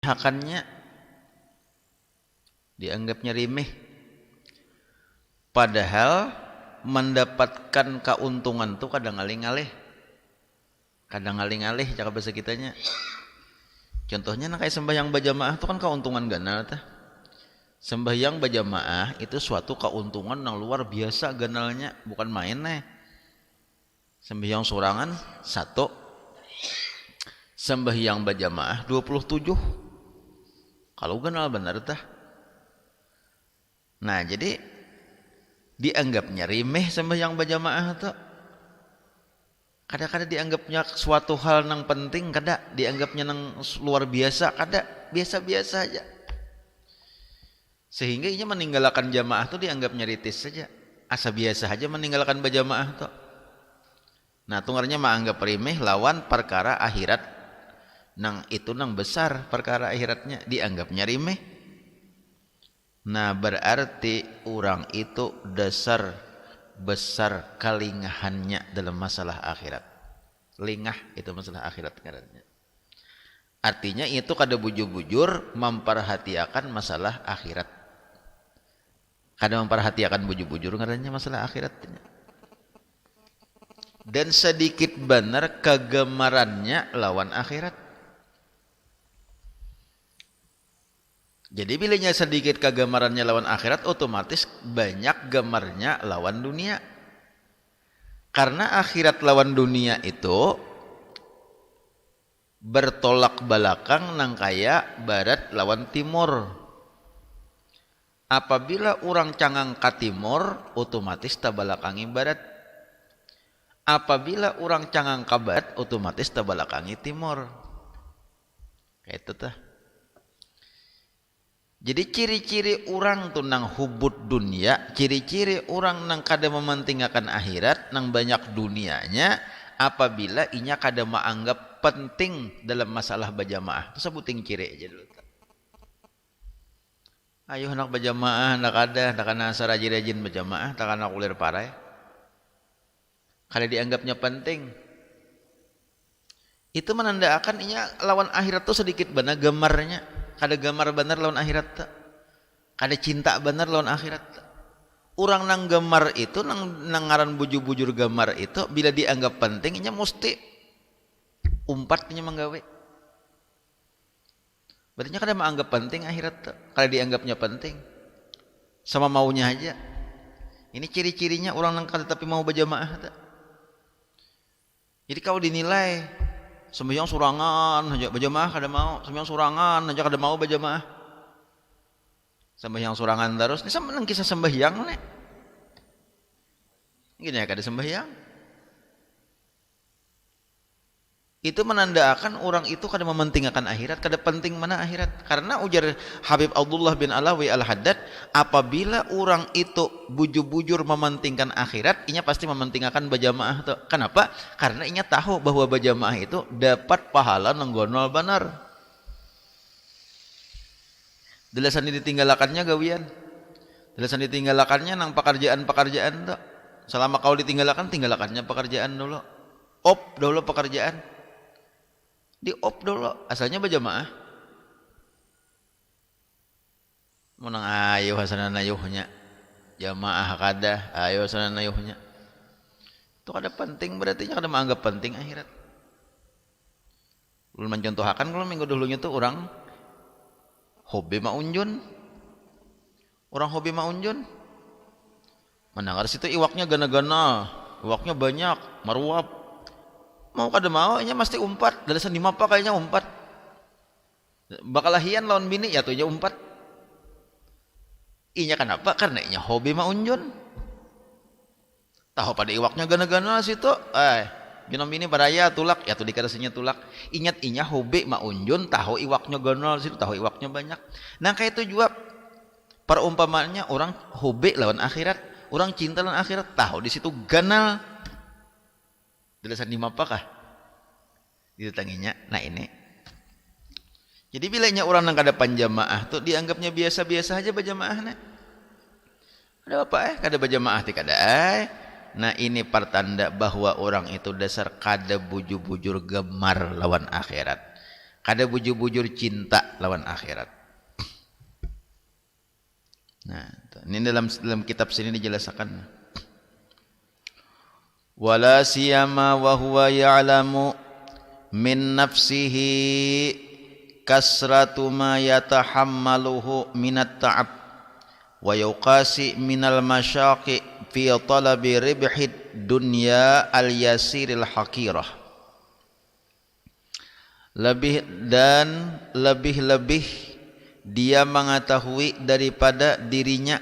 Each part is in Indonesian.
hakannya dianggapnya remeh, padahal mendapatkan keuntungan tuh kadang ngalih-ngalih cakap bahasa kitanya. Contohnya nah kayak sembahyang berjamaah itu kan keuntungan ganal tah. Sembahyang berjamaah itu suatu keuntungan yang luar biasa ganalnya, bukan main nih. Sembahyang sorangan 1, sembahyang berjamaah 27. Kalau ganal benar tah. Nah, jadi dianggapnya remeh sembahyang berjamaah tuh. Kadang-kadang dianggapnya suatu hal yang penting, kadang dianggapnya yang luar biasa, kadang biasa-biasa aja. Sehingga ini meninggalkan jamaah tuh dianggapnya ritis saja. Asa biasa aja meninggalkan berjamaah tuh. Nah, tungarnya mah anggap remeh lawan perkara akhirat. Nang itu nang besar perkara akhiratnya dianggapnya remeh. Nah, berarti orang itu dasar besar kelingahannya dalam masalah akhirat. Lingah itu masalah akhirat ngarannya. Artinya itu kada bujur-bujur memperhatikan masalah akhirat. Kada memperhatikan bujur-bujur ngarannya masalah akhiratnya. Dan sedikit benar kegemarannya lawan akhirat. Jadi bilanya sedikit kegemarannya lawan akhirat, otomatis banyak gemarnya lawan dunia. Karena akhirat lawan dunia itu bertolak belakang nang kaya barat lawan timur. Apabila orang cangang ka timur, otomatis tabalakangi barat. Apabila orang cangang ka barat, otomatis tabalakangi timur. Kayak itu tah. Jadi ciri-ciri orang tuh nang hubud dunia, ciri-ciri orang nang kada mementingkan akhirat, nang banyak dunianya, apabila inya kada menganggap penting dalam masalah berjamaah. Itu sebuting ciri aja dulu. Ayo nak berjamaah, nak ada, nak kana sarajin-rajin berjamaah, tak kana kulir parai. Kada dianggapnya penting. Itu menandakan inya lawan akhirat tuh sedikit benar gemarnya. Kada gamar benar lawan akhirat tak, kada cinta benar lawan akhirat tak. Orang nang gamar itu nang ngaran bujur-bujur gamar itu bila dianggap penting nya mesti umpatnya menggawe. Berarti kada menganggap penting akhirat tak, kada dianggapnya penting. Sama maunya aja. Ini ciri-cirinya orang nang kada tapi mau berjamaah tak. Jadi kalau dinilai sembahyang surangan aja berjamaah kada mau, sembahyang surangan aja kada mau berjamaah. Sembahyang surangan terus, ini sama nang kisah sembahyang nih. Gini ya kada sembahyang. Itu menandakan orang itu kada mementingkan akhirat, kada penting mana akhirat. Karena ujar Habib Abdullah bin Alawi Al-Haddad, apabila orang itu bujur-bujur mementingkan akhirat, inya pasti mementingkan berjamaah tuh. Kenapa? Karena inya tahu bahwa berjamaah itu dapat pahala nenggonol benar. Delasan ditinggalakannya gawian. Delasan ditinggalakannya nang pekerjaan-pekerjaan tuh. Selama kau ditinggalkan, tinggalkannya pekerjaan dulu. Op dulu pekerjaan. Di op dulu, asalnya berjamaah. Munang ayo hasanan ayuhnya. Jamaah kada, ayo hasanan ayuhnya. Itu kada penting berarti kada menganggap penting akhirat. Ulun mencontohkan kalau minggu dulunya tuh orang hobi maunjun. Orang hobi maunjun. Mendengar situ iwaknya gana-gana, iwaknya banyak, maruap. Mau kada mau nya mesti umpat, dari seni mapa kayaknya umpat. Bakalahian lawan bini ya tuh nya umpat. Inya kenapa? Karena inya hobi maunjun. Tahu pada iwaknya gana-gana situ, ginam bini baraya tulak, ya tuh dikarasinya tulak. Ingat inya hobi maunjun, tahu iwaknya gana situ, tahu iwaknya banyak. Nah kayak itu juga perumpamaannya orang hobi lawan akhirat, orang cinta lawan akhirat, tahu di situ ganal. Delasan lima apakah? Ditanginya. Nah ini. Jadi bilanya orang nang kada panjamaah tuh dianggapnya biasa-biasa aja berjamaahnya. Ada apa kada berjamaah ti kada Nah ini pertanda bahwa orang itu dasar kada bujur-bujur gemar lawan akhirat. kada bujur-bujur cinta lawan akhirat. Nah, ini dalam kitab sini dijelaskan. Wala siyama wa huwa ya'lamu min nafsihi kasratu ma yatahammaluhu minat ta'ab wa yuqasi minal masyaqi fi talabi ribhid dunya al yasiril haqirah. Lebih dia mengetahui daripada dirinya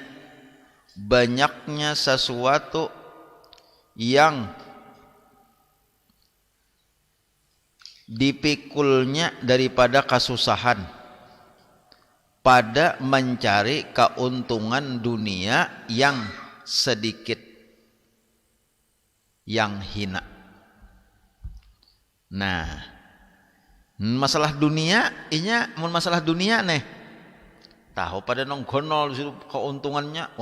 banyaknya sesuatu yang dipikulnya daripada kesusahan pada mencari keuntungan dunia yang sedikit, yang hina. Nah, masalah dunia, masalah dunia nih, tahu pada nonggonol keuntungannya,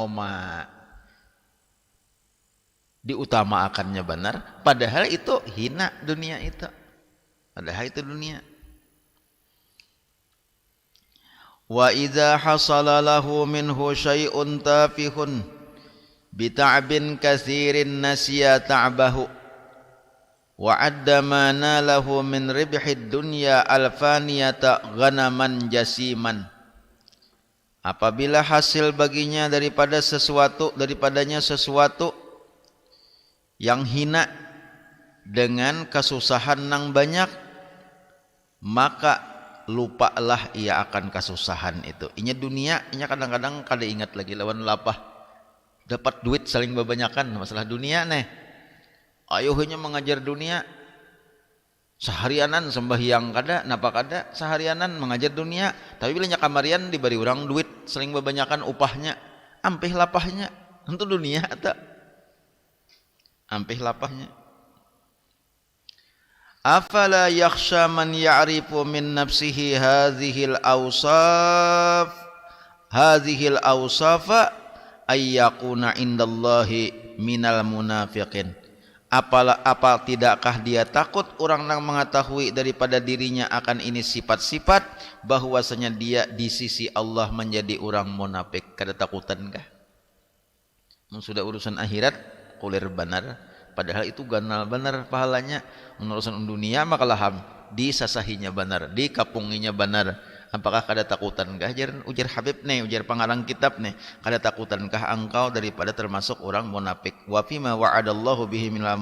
diutamakannya benar, padahal itu hina dunia itu. Padahal itu dunia. Wa idza hasala lahu minhu syai'un tafihun bita'bin katsirin nasiya ta'bahu wa adda ma nalahu min ribhid dunya alfaniyata ghanaman jasiman. Apabila hasil baginya daripadanya sesuatu yang hina dengan kesusahan nang banyak, maka lupalah ia akan kesusahan itu. Inya dunia, inya kadang-kadang kada ingat lagi lawan lapah. Dapat duit saling bebanyakan, masalah dunia nih. Ayuhnya mengajar dunia. Seharianan sembahyang kada, napa kada seharianan mengajar dunia. Tapi bila nya kamarian diberi orang duit saling bebanyakan upahnya, ampih lapahnya. Untuk dunia atau ampih lapahnya. Afala yakhsha man ya'rifu min nafsihi hadhil awsafa ay yakuna indallahi minal munafiqin. Apa tidakkah dia takut orang yang mengetahui daripada dirinya akan ini sifat-sifat, bahwasanya dia di sisi Allah menjadi orang munafik? Kada takutankah? Sudah urusan akhirat kulir benar, padahal itu ganal benar pahalanya. Urusan dunia maka laham disasahinya benar, dikapunginya benar. Apakah kada takutankah? Ujar Habib nih, ujar pengarang kitab nih, kada takutankah engkau daripada termasuk orang munafik? Wa fima wa'adallahu bihi minal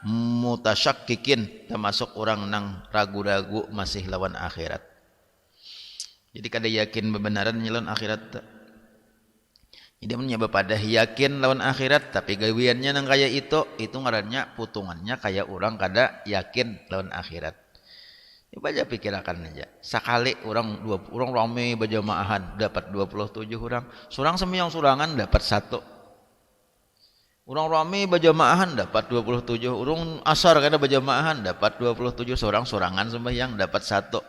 mutasyakkikin, termasuk orang nang ragu-ragu masih lawan akhirat. Jadi kada yakin bebenaran nyelon akhirat. Jadi menyebab pada yakin lawan akhirat, tapi gawiannya nang kaya itu ngarannya putungannya kayak orang kada yakin lawan akhirat. Coba aja pikirkan aja. Sekali orang rame berjamaahan dapat 27 orang, surang semiyang surangan dapat 1. Orang rame berjamaahan dapat 27, orang asar kada berjamaahan dapat 27, surangan sembahyang dapat 1.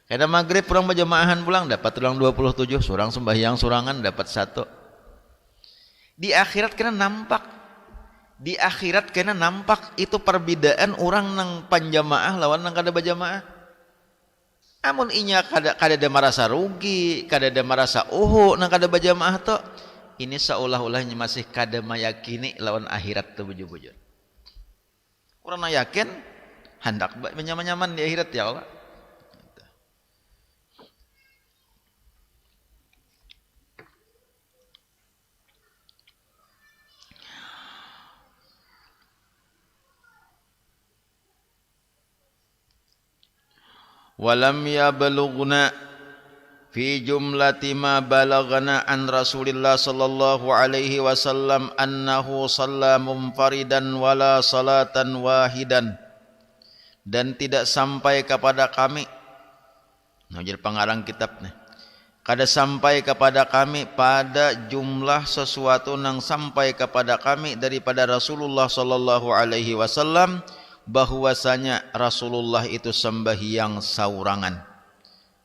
Kada maghrib orang berjamaahan pulang dapat ulang 27, surang sembahyang surangan dapat 1. Di akhirat kena nampak itu perbedaan orang nang panjamaah lawan nang kada berjamaah. Amun inya kada ada merasa rugi, kada ada merasa nang kada berjamaah to, ini seolah-olahnya masih kada meyakini lawan akhirat tu bujur-bujur. Orang yakin hendak nyaman-nyaman di akhirat ya Allah. Walam yablughna fi jumlati ma balaghana an Rasulillah sallallahu alaihi wasallam annahu shalla munfaridan wala salatan wahidan, dan tidak sampai kepada kami, jadi pengarang kitab nih, kada sampai kepada kami pada jumlah sesuatu nang sampai kepada kami daripada Rasulullah sallallahu alaihi wasallam, bahwasanya Rasulullah itu sembahyang saurangan.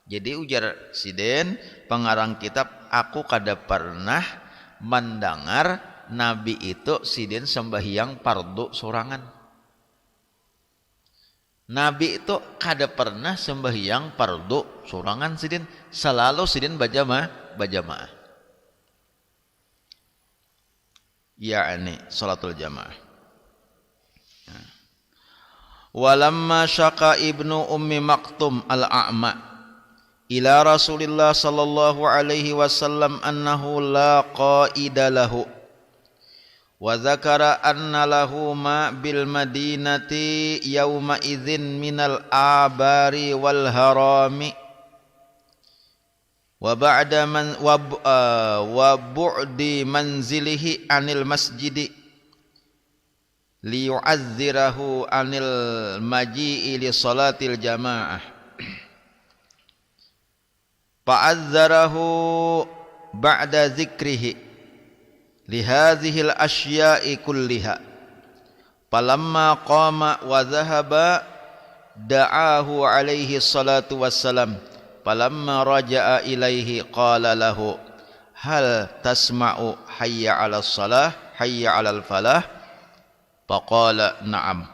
Jadi ujar siden pengarang kitab, aku kada pernah mendengar Nabi itu siden sembahyang fardu sorangan. Nabi itu kada pernah sembahyang fardu sorangan sidin, selalu sidin bajamaah. Yakni salatul jamaah. Walamma syaqa ibnu ummi maktum al-a'ma ila Rasulillah sallallahu alaihi wasallam annahu la qaida lahu wa dzakara anna lahu ma bil madinati yauma idzin minal abari wal harami wa ba'da man wa bu'di manzilihi anil masjidi liyu'azzirahu anil maji'i li salatil jamaah fa'azzarahu ba'da zikrihi lihadhil asya'i kulliha falamma qama wa dhahaba da'ahu alaihi salatu wassalam falamma raja'a ilaihi qala lahu hal tasma'u hayya 'alas salah hayya 'alal falah faqala na'am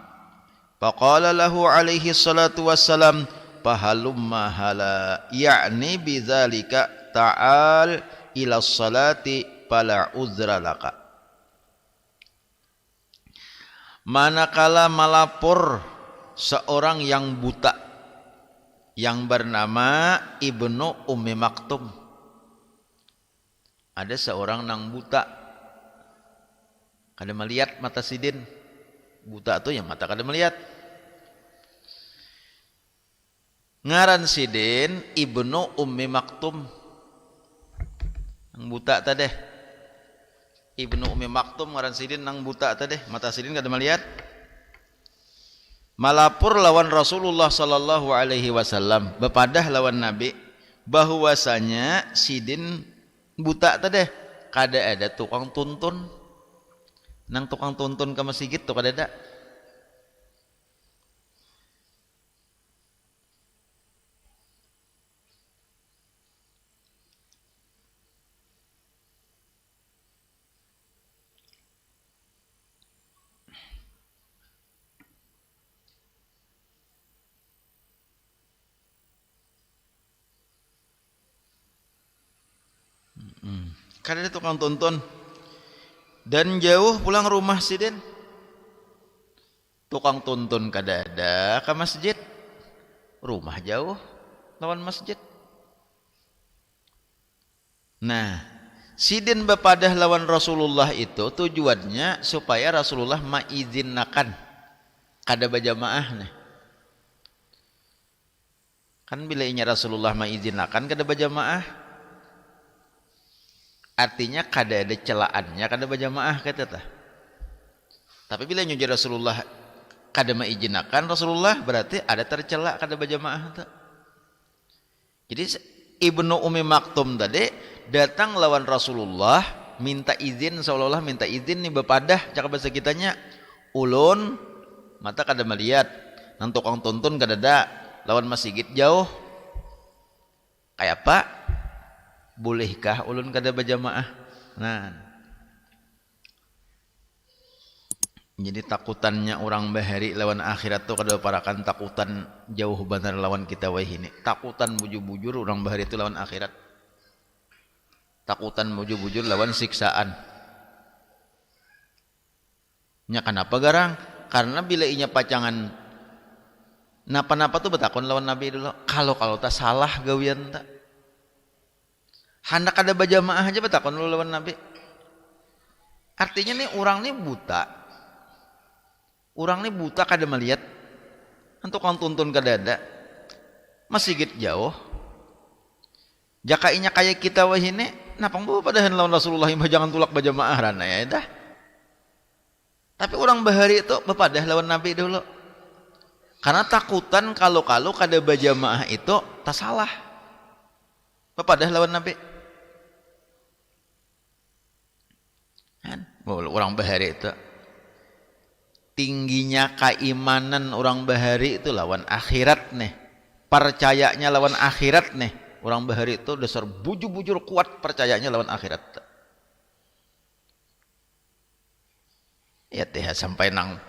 faqala lahu alaihi salatu wassalam fahalumma hala ya'ni bidzalika ta'al ila salati fala uzra laka. Manakala melapor seorang yang buta yang bernama Ibnu Ummi Maktum. Ada seorang nang buta, kada melihat mata sidin. Buta tuh yang mata kada melihat. Ngaran sidin Ibnu Ummi Maktum. Nang buta tadeh. Ibnu Ummi Maktum ngaran sidin nang buta tadeh, mata sidin kada melihat. Malapur lawan Rasulullah sallallahu alaihi wasallam, bepadah lawan Nabi bahwasanya sidin buta tadeh, kada ada tukang tuntun. Nang tukang tuntun ke masjid tuh kada ada. Kada ada tukang tuntun. Dan jauh pulang rumah sidin. Tukang tuntun kada ada ke masjid. Rumah jauh lawan masjid. Nah, sidin bepadah lawan Rasulullah itu tujuannya supaya Rasulullah maizinnakan kada bajamaah nih. Kan bila inya Rasulullah maizinnakan kada bajamaah, artinya kada ada celaannya kada bajamaah kata tah. Tapi bila nyuji Rasulullah kada maizinakan Rasulullah berarti ada tercela kada bajamaah tah. Jadi Ibnu Ummi Maktum tadi datang lawan Rasulullah minta izin, seolah-olah minta izin nih bepadah cakap bahasa kitanya ulun mata kada melihat nang tukang tuntun kada ada lawan masjid jauh kayak apa bolehkah ulun kada bajamaah. Nah, jadi takutannya orang bahari lawan akhirat tuh kada parakan takutan jauh benar lawan kita wah ini. Takutan bujur-bujur orang bahari itu lawan akhirat. Takutan bujur-bujur lawan siksaan. Nya kenapa garang? Karena bila inya pacangan napa-napa tuh betakon lawan Nabi dulu. Kalau tak salah gawian tak. Hendak ada bajamaah aja betakon dulu lawan Nabi. Artinya nih orang nih buta. Orang nih buta kada melihat. Untuk orang tuntun kada ada. Masih gitu jauh. Jakainya kayak kita wah ini, napang bawa padahan lawan Rasulullah yang jangan tulak bajamaah rana ya dah. Tapi orang bahari itu bepadah lawan Nabi dulu. Karena takutan kalau kada bajamaah itu tak salah. Bepadah lawan Nabi. Kan? Orang bahari itu tingginya keimanan orang bahari itu lawan akhirat nih. Percayanya lawan akhirat nih. Orang bahari itu dasar bujur-bujur kuat percayanya lawan akhirat. Ya teh sampai nang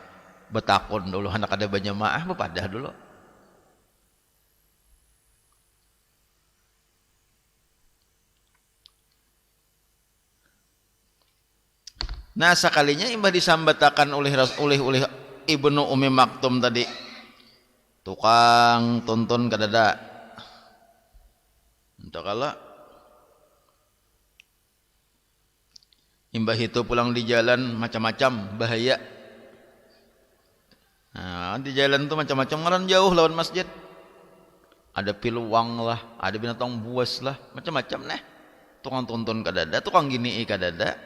betakon dulu anak ada berjamaah bepadah dulu. Nah sekalinya imbah disambatakan oleh Ibnu Ummi Maktum tadi, tukang tuntun kadada entah kala imbah itu pulang di jalan macam-macam bahaya. Nah, di jalan tuh macam-macam ngaran jauh lawan masjid, ada piluang lah, ada binatang buas lah, macam-macam nah tukang tuntun kadada, tukang gini kadada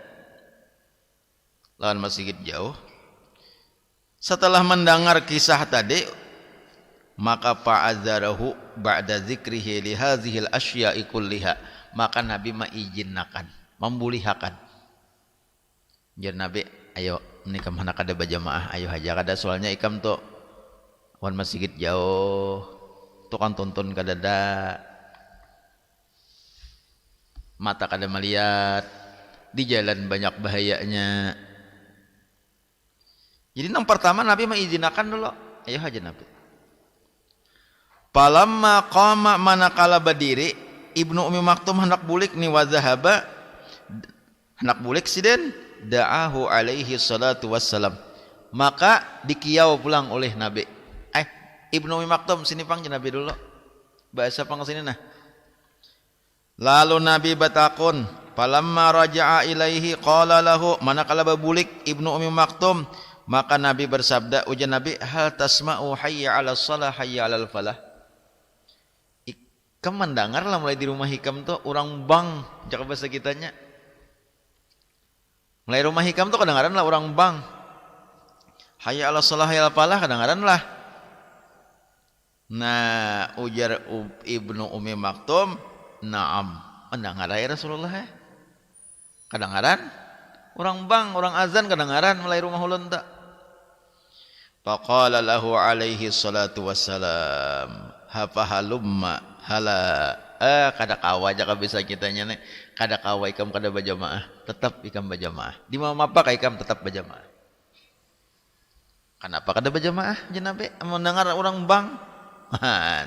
lawan masjid jauh. Setelah mendengar kisah tadi, maka fa'adzarahu ba'da dzikrihi li hadzihil asya'i kulliha, maka Nabi maizinnakan, membulihakan. Jar Nabi, ayo menikah mana kada berjamaah, ayo aja kada soalnya ikam tuh wan masjid jauh, tukang tuntun kadada, mata kada melihat, di jalan banyak bahayanya. Jadi yang pertama Nabi mengizinkan dulu, ayo aja Nabi. Palamma qama manakala berdiri Ibnu Ummi Maktum hendak bulik ni wa zahaba, hendak bulik siden da'ahu alaihi salatu wassalam, maka dikiau pulang oleh Nabi. Ibnu Ummi Maktum sini panggil Nabi dulu, bahasa pang sini nah. Lalu Nabi batakun, palamma raja'a ilaihi qala lahu, manakala babulik Ibnu Ummi Maktum, maka Nabi bersabda, ujar Nabi, hal tasma'u hayya 'ala shalah hayya 'alal falah. Ikam mendengar lah mulai di rumah hikam tuh orang bang, cakap bahasa kitanya. Mulai rumah hikam tuh kadang-kadang lah orang bang. Hayya 'ala shalah hayya 'alal falah kadang-kadang lah. Nah, ujar Ibnu Ummi Maktum, na'am, mendengar ya Rasulullah ya. Kadang-kadang orang bang, orang azan kadang-kadang mulai rumah ulun tak. Faqala lahu alaihi salatu wassalam, hafahalumma hala, kada kawa jaka bisa kitanya nih, kada kawa ikam kada berjamaah, tetap ikam berjamaah. Di mana apa ikam tetap berjamaah. Kenapa kada berjamaah? Nabi mendengar orang bang.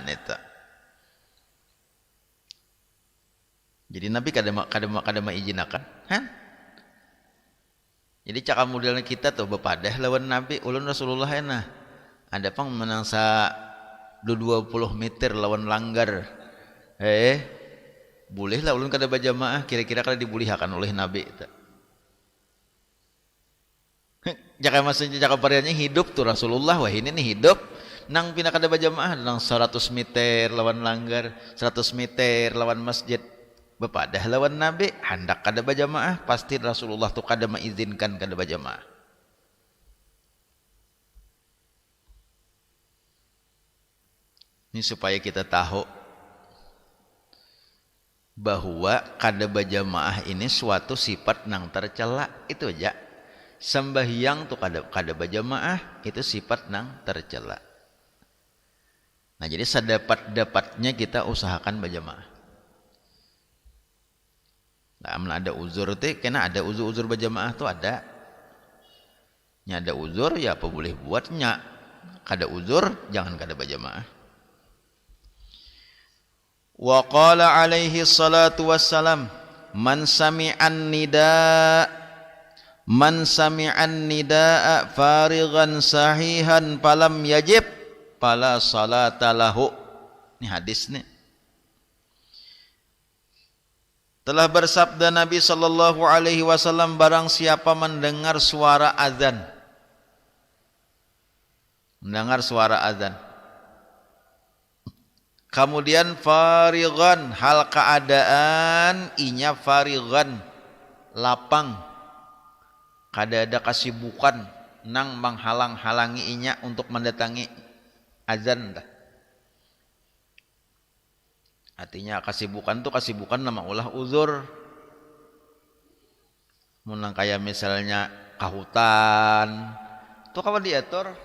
Neta. Jadi Nabi kada mengizinakan, Jadi cakap modelnya kita tuh bepadah lawan Nabi, ulun Rasulullah enak. Ada pang menangsa 20 meter lawan langgar. Boleh lah ulun kada berjamaah, kira-kira kada dibulihakan oleh Nabi. Jaka maksudnya jaka variannya hidup tuh Rasulullah, wah ini nih hidup. Nang pindah kada berjamaah, nang 100 meter lawan langgar, 100 meter lawan masjid. Bepadah lawan Nabi, hendak kada berjamaah, pasti Rasulullah tu kada mengizinkan kada berjamaah. Ini supaya kita tahu bahwa kada berjamaah ini suatu sifat nang tercela, itu aja. Sembahyang tu kada berjamaah itu sifat nang tercela. Nah, jadi sedapat-dapatnya kita usahakan berjamaah. Nah, ada uzur teh, kena ada uzur berjamaah tuh ada. Nya ada uzur ya apa boleh buatnya. Kada uzur jangan kada berjamaah. Wa qala alaihi salatu wassalam, man sami'an nidaa farighan sahihan falam yajib fala salata lahu. Ini hadis nih. Telah bersabda Nabi sallallahu alaihi wasallam, barang siapa mendengar suara azan, kemudian farighan, hal keadaan inya farighan, lapang, kada ada kesibukan nang menghalang-halangi inya untuk mendatangi azan dah. Artinya kesibukan tuh kesibukan nama ulah uzur. Munang kayak misalnya kahutan, tuh kawan diatur.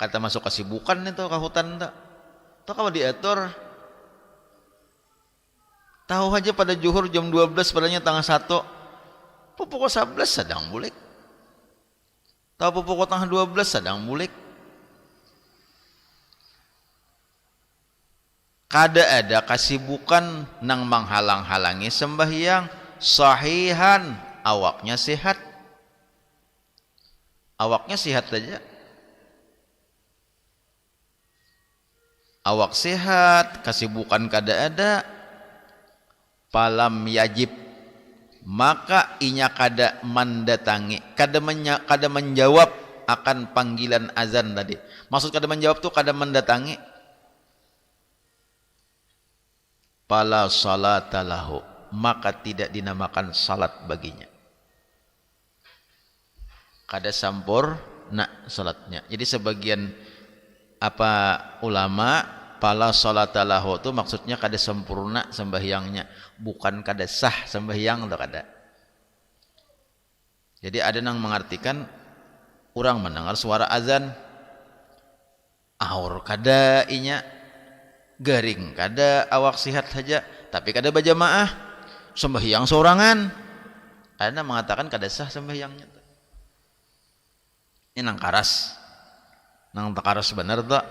Kata masuk kesibukan itu kahutan tak. Tuh kawan diatur. Tahu aja pada juhur jam 12 padanya tanggal 1. Pukul 11 sedang bulik. Tahu pukul tengah 12 sedang bulik. Kada ada kasibukan nang menghalang-halangi sembahyang sahihan, awaknya sehat. Awaknya sehat saja. Awak sehat, kasibukan kada ada, palam yajib, maka inya kada mendatangi, kada menjawab akan panggilan azan tadi. Maksud kada menjawab tuh kada mendatangi. Fala salata lahu, maka tidak dinamakan salat baginya. Kada sampurna salatnya. Jadi sebagian ulama fala salata lahu itu maksudnya kada sempurna sembahyangnya, bukan kada sah sembahyang atau kada. Jadi ada yang mengartikan orang mendengar suara azan aur kada inya, garing kada, awak sihat saja tapi kada berjamaah, sembahyang sorangan. Ada mengatakan kada sah sembahyangnya. Ini nang karas, nang takaras benar tak.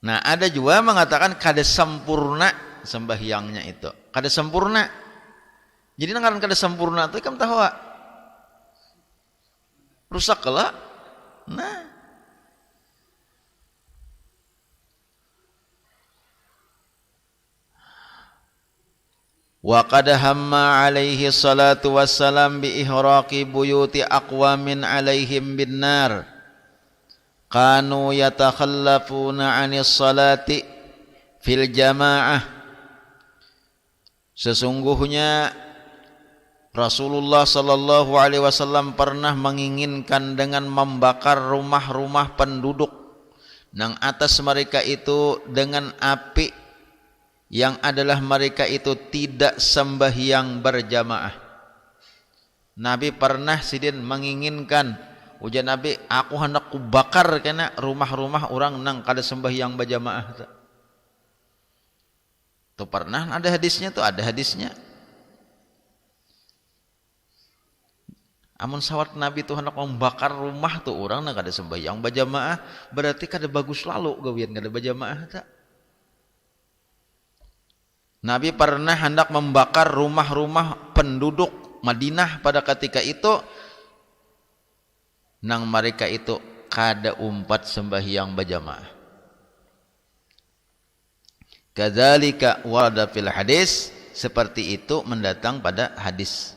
Nah ada juga mengatakan kada sempurna sembahyangnya itu, kada sempurna. Jadi nang kada sempurna itu kamu tahu rusak lah. Nah wa qad hamma alaihi salatu wassalam bi ihraqi buyuti aqwamin alaihim bin nar kanu yatakhallafuna 'anis salati fil jamaah. Sesungguhnya Rasulullah sallallahu alaihi wasallam pernah menginginkan dengan membakar rumah-rumah penduduk nang atas mereka itu dengan api, yang adalah mereka itu tidak sembahyang berjamaah. Nabi pernah sidin menginginkan, ujar Nabi, aku hendak kubakar kena rumah-rumah orang nang kada sembahyang berjamaah. Itu pernah ada hadisnya, tuh ada hadisnya. Amun sawat Nabi tuh hendak membakar rumah tuh orang nang kada sembahyang berjamaah, berarti kada bagus lalu gawian kada berjamaah tak. Nabi pernah hendak membakar rumah-rumah penduduk Madinah pada ketika itu, nang mereka itu kada umpat sembahyang berjamaah. Kadzalika warada fil hadis, seperti itu mendatang pada hadis.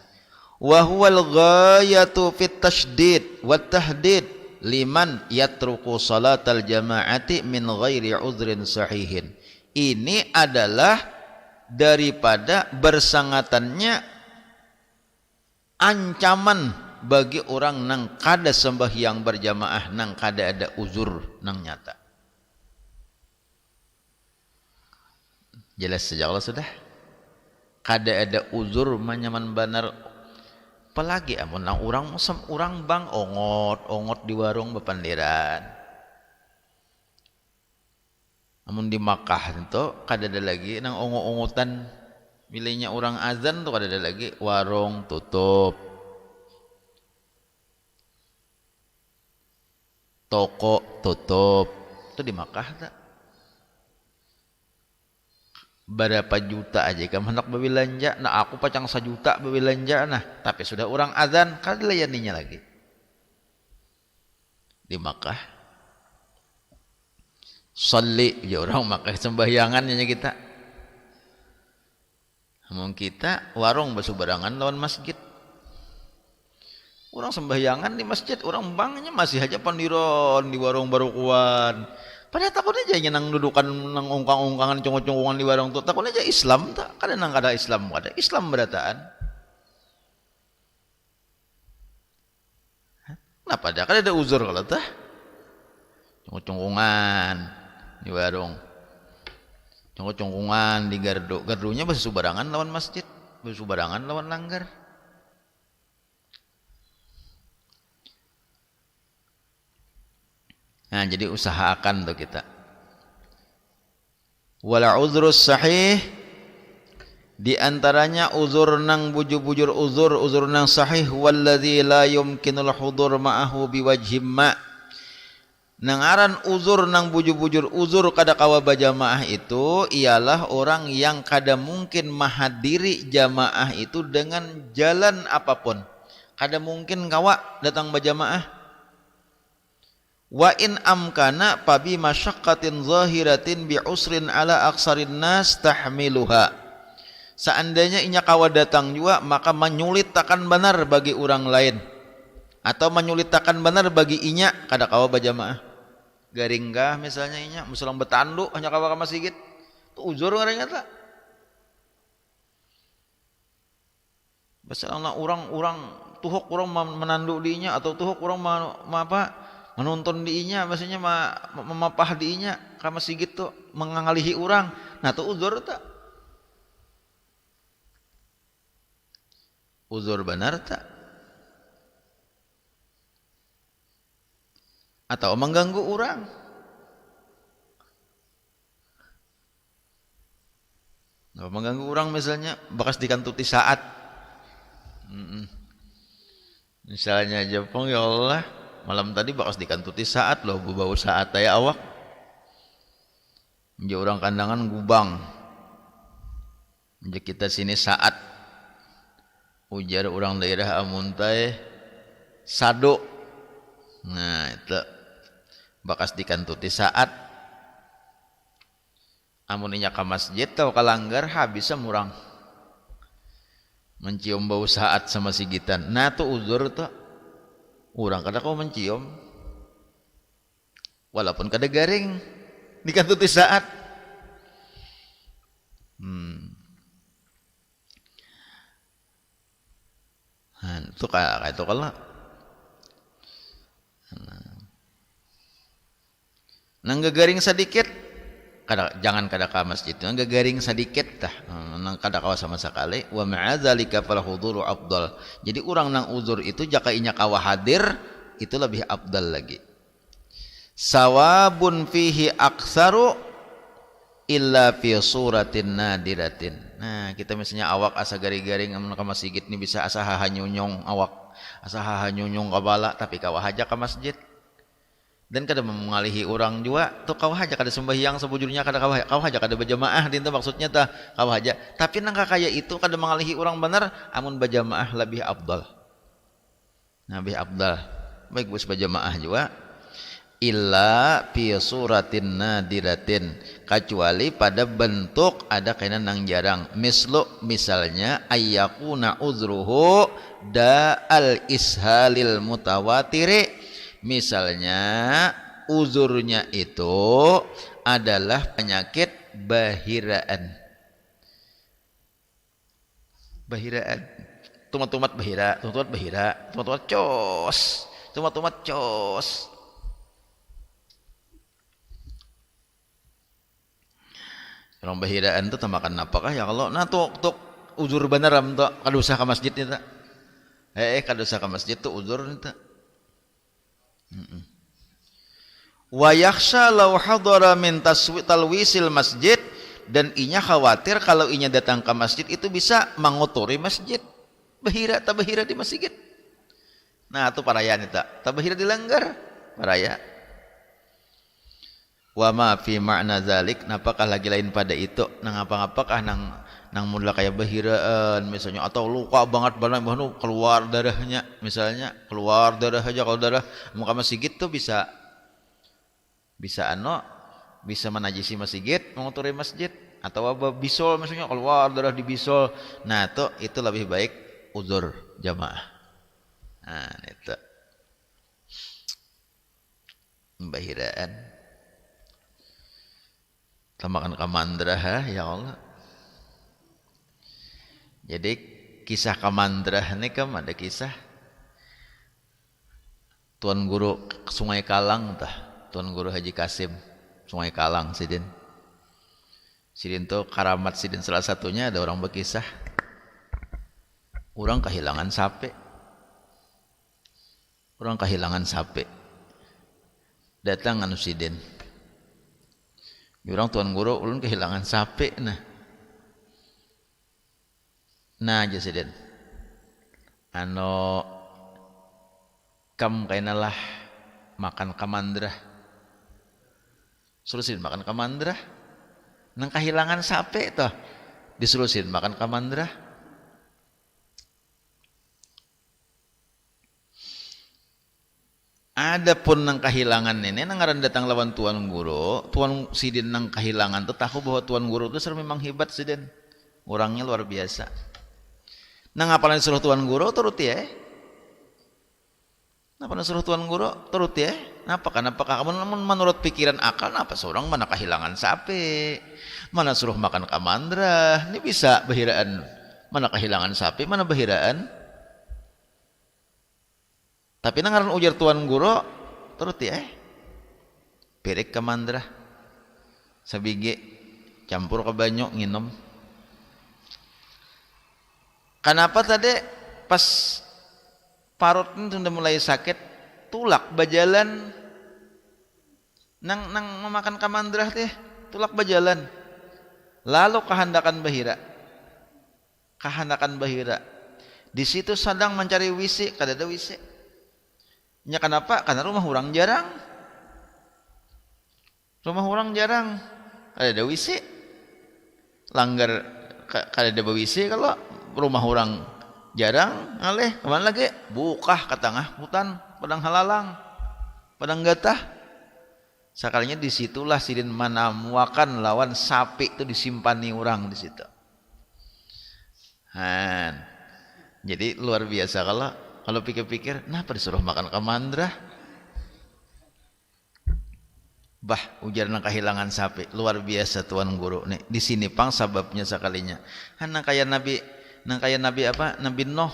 Wa huwal ghayatu fit tasydid wat tahdid liman yatruku salatal jamaati min ghairi uzrin sahihin. Ini adalah daripada bersangatannya ancaman bagi orang nang kada sembahyang berjamaah, nang kada ada uzur nang nyata. Jelas sejak Allah sudah kada ada uzur manyaman banar. Apalagi amun nang orang bang ongot di warung bepandiran. Amun di Makkah itu kada ada lagi nang ongot-ongotan, milihnya orang azan tuh kada ada lagi, warung tutup, toko tutup. Itu di Makkah tak. Berapa juta aja kamu hendak berbelanja, nah aku pacang 1 juta berbelanja, nah tapi sudah orang azan kada layaninya lagi di Makkah. Salli ya orang makai sembahyangannya kita. Namun kita warung bersubarangan lawan masjid. Orang sembahyangan di masjid, orang bangnya masih aja pandiron di warung barukuan. Padahal takut aja nang dudukan nang ungkang-ungkangan congok-congkongan di warung tuh. Takut aja Islam tak, kada nang kada Islam, kada Islam berataan. Kenapa ada? Kada ada uzur kalau tah. Congok-congkongan di warung, congkongan di gardunya bersubarangan lawan masjid, bersubarangan lawan langgar. Nah jadi usahakan tuh kita. Wala uzrus sahih Di antaranya uzur nang bujur-bujur uzur nang sahih walladzi la yumkinul hudur ma'ahu biwajhim ma. Nang aran uzur nang bujur-bujur uzur kada kawa bajamaah itu ialah orang yang kada mungkin mahadiri jamaah itu dengan jalan apapun. Kada mungkin kawa datang bajamaah. Wa in amkana pabi masyaqqatin zahiratin bi usrin ala aksarin nas tahmiluha. Seandainya inya kawa datang juga maka menyulitakan benar bagi orang lain atau menyulitakan benar bagi inya kada kawa bajamaah. Garinggah misalnya inya musulang betandu hanya kawa ka masjid tu uzur ngarannya ta. Basalna orang tuhuk orang menandu di inya atau tuhuk orang menonton di inya maksudnya memapah di inya ka masjid tu mengangalihi orang. Nah tu uzur ta. Uzur benar tak? Atau mengganggu orang? Nah, mengganggu orang misalnya bakas dikantuti saat. Misalnya Jepang ya Allah malam tadi bakas dikantuti saat loh bau saat ya awak. Menjadi orang kandangan gubang. Menjadi kita sini saat. Ujar orang daerah amun teh sado. Nah itu bakas dikantuti saat amun inya ka masjid tau kalanggar habis murang mencium bau saat sama sigitan. Nah tu uzur tu urang kada kau mencium walaupun kada garing dikantuti saat. Itu kayak itu kalau nang gagaring sedikit jangan kada ka masjid nang gagaring sedikit tah nang kada kawa sama sekali wa ma'adzalika fal huduru afdal. Jadi orang nang uzur itu jaka inya kawa hadir itu lebih afdal lagi. Sawabun fihi aksaru illa fi suratin nadiratin. Nah kita misalnya awak asa garing-garing amun ka masjid ni bisa asa hanyunyong awak asa hanyunyong kabala tapi kawa haja ka masjid dan kada mengalihi orang juga tuh kawa haja kada sembahyang sebujurnya kada kawa haja kada berjamaah dinten maksudnya tah kawa haja tapi nang kaya itu kada mengalihi orang benar amun berjamaah lebih afdal. Nah lebih afdal baik bus berjamaah juga illa fi suratin nadiratin kecuali pada bentuk ada kainan nang jarang misalnya ayyakuna uzruhu da'al ishalil mutawatiri misalnya uzurnya itu adalah penyakit bahiraan tumat-tumat bahira tumat-tumat cos orang bahiraan itu tamakan apakah ya Allah nah tuh uzur bener am tuh kada usah ke masjid itu kada usah ke masjid tuh uzur itu wa yakhsha law hadara min talwisil masjid dan inya khawatir kalau inya datang ke masjid itu bisa mengotori masjid bahira di masjid. Nah itu parayaan itu bahira dilanggar paraya. Wa ma fi ma'na zalik napakah lagi lain pada itu nang apa-apakah nang mula kayak bahiraan misalnya atau luka banget keluar darahnya misalnya keluar darah aja kalau darah muka masjid tuh bisa bisa menajisi masjid mengotori masjid atau apa bisol misalnya keluar darah di bisol. Nah itu lebih baik uzur jamaah. Nah itu bahiraan tamakan kamandrah ya Allah. Jadi kisah kamandrah ini ada kisah Tuan Guru Sungai Kalang Tuan Guru Haji Kasim Sungai Kalang Sidin tuh karamat Sidin salah satunya ada orang berkisah orang kehilangan sape datang anu Sidin orang Tuan Guru ulun kehilangan sape nah Nah jasiden anu kam kainalah makan kamandrah surusin makan kamandrah nang kahilangan sape toh disurusin makan kamandrah. Adapun nang kahilangan ini nang ngaran datang lawan tuan guru, tuan sidin nang kahilangan tuh tahu bahwa tuan guru itu memang hebat sidin, orangnya luar biasa. Nang apalan disuruh tuan guru turut ya. Napa disuruh tuan guru turut ya. Napa kamu menurut pikiran akal napa seorang mana kahilangan sapi, mana suruh makan kamandrah, ini bisa bahiraan. Mana kehilangan sapi, mana bahiraan. Tapi nangaran ujar tuan guru turut ya pirik kamandrah sabige campur ke banyu nginum. Kenapa tadi pas parut itu udah mulai sakit tulak bajalan nang memakan kamandrah teh tulak bajalan lalu kehandakan bahira di situ sedang mencari wisi kadada wisi. Nya kenapa? Karena rumah orang jarang. Ada WC. Langgar kada WC kalau rumah orang jarang, aleh kemana lagi? Bukah ke tengah hutan, padang halalang, padang gatah. Sekalinya disitulah sidin manamuakan lawan sapi itu disimpani orang di situ. Jadi luar biasa kalau pikir-pikir, kenapa disuruh makan kamandrah? Bah, ujar nang kehilangan sapi, luar biasa tuan guru nih. Di sini pang sababnya sekalinya. Nang kaya Nabi apa? Nabi Nuh.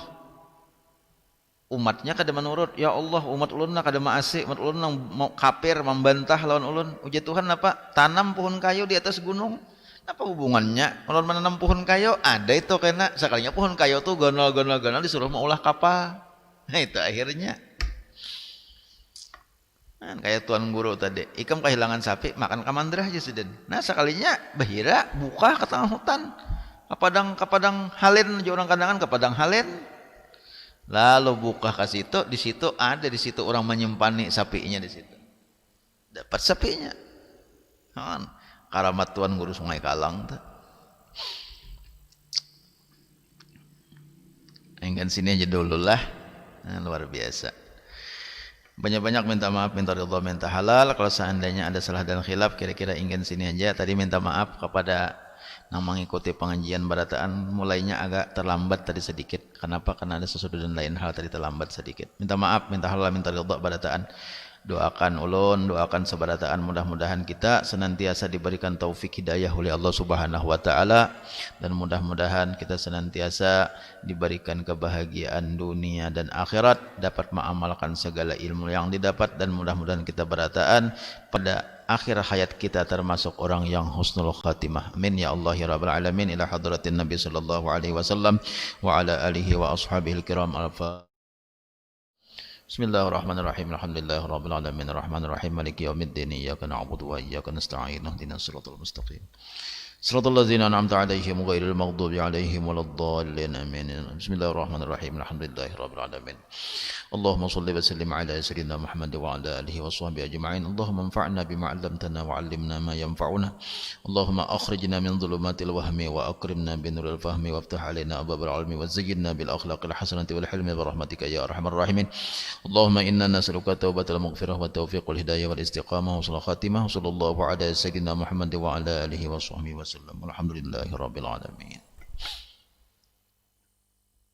Umatnya kada menurut, ya Allah umat ulun kada maasi, umat ulun nang mau kafir membantah lawan ulun. Ujar Tuhan apa? Tanam pohon kayu di atas gunung. Apa hubungannya? Kalau menanam pohon kayu ada itu kena sekalinya pohon kayu tuh gonol disuruh mau ulah kapal. Nah itu akhirnya kayak tuan guru tadi ikam kehilangan sapi makan kamandrah aja sedih. Nah sekalinya bahira buka ke tengah hutan ke padang halen aja orang kadangan ke padang halen lalu buka ke situ di situ orang menyimpani sapinya di situ dapat sapinya karamat tuan guru Sungai Kalang tuh. Enggan sini aja dulu lah. Luar biasa. Banyak-banyak minta maaf, minta ridha, minta halal. Kalau seandainya ada salah dan khilaf, kira-kira ingin sini aja. Tadi minta maaf kepada yang mengikuti pengajian barataan. Mulainya agak terlambat tadi sedikit. Kenapa? Karena ada sesuatu dan lain hal tadi terlambat sedikit. Minta maaf, minta halal, minta ridha barataan. Doakan ulun, doakan sebarataan, mudah-mudahan kita senantiasa diberikan taufik hidayah oleh Allah Subhanahu wa taala dan mudah-mudahan kita senantiasa diberikan kebahagiaan dunia dan akhirat, dapat mengamalkan segala ilmu yang didapat dan mudah-mudahan kita barataan pada akhir hayat kita termasuk orang yang husnul khatimah. Amin ya Allah ya rabbal alamin. Ila hadratin Nabi sallallahu alaihi wasallam wa ala alihi wa ashabihi kiram alfa. Bismillahirrahmanirrahim. Alhamdulillahirabbil alamin arrahmanirrahim maliki yaumiddin iyyaka na'budu wa iyyaka nasta'in ihdinas siratal mustaqim siratal ladzina an'amta 'alaihim ghairil maghdubi 'alaihim waladdallin amin. Bismillahirrahmanirrahim. Alhamdulillahirabbil alamin. Allahumma shalli wa sallim ala sayyidina Muhammad wa ala alihi wa sahbihi ajma'in. Allahumma anfa'na bima 'allamtana wa 'allimna ma yanfa'una. Allahumma akhrijna min dhulumatil wahmi wa akrimna bi nuril fahmi waftah 'alaina abwabal 'ilmi wa zayyinna bil akhlaqil hasanati wal hilmi bi rahmatika ya arhamar rahimin. Allahumma inna nas'aluka taubatal maghfirah wa taufiqul hidayah wal istiqamah wa husnul khatimah. Sallallahu ala sayyidina Muhammad wa ala alihi wa sahbihi wa sallam. Alhamdulillahirabbil alamin.